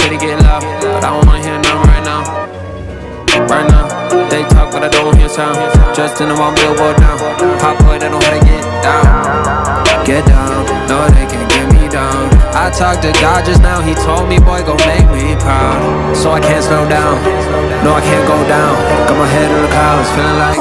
city get loud, but I don't wanna hear nothing right now. Right now, they talk but I don't hear sound. Just in them on Billboard now. Pop boy, they know how to get down. Get down, no they can't get me down. I talked to God just now, he told me boy gon' make me proud. So I can't slow down, no I can't go down. Got my head in the clouds, feeling like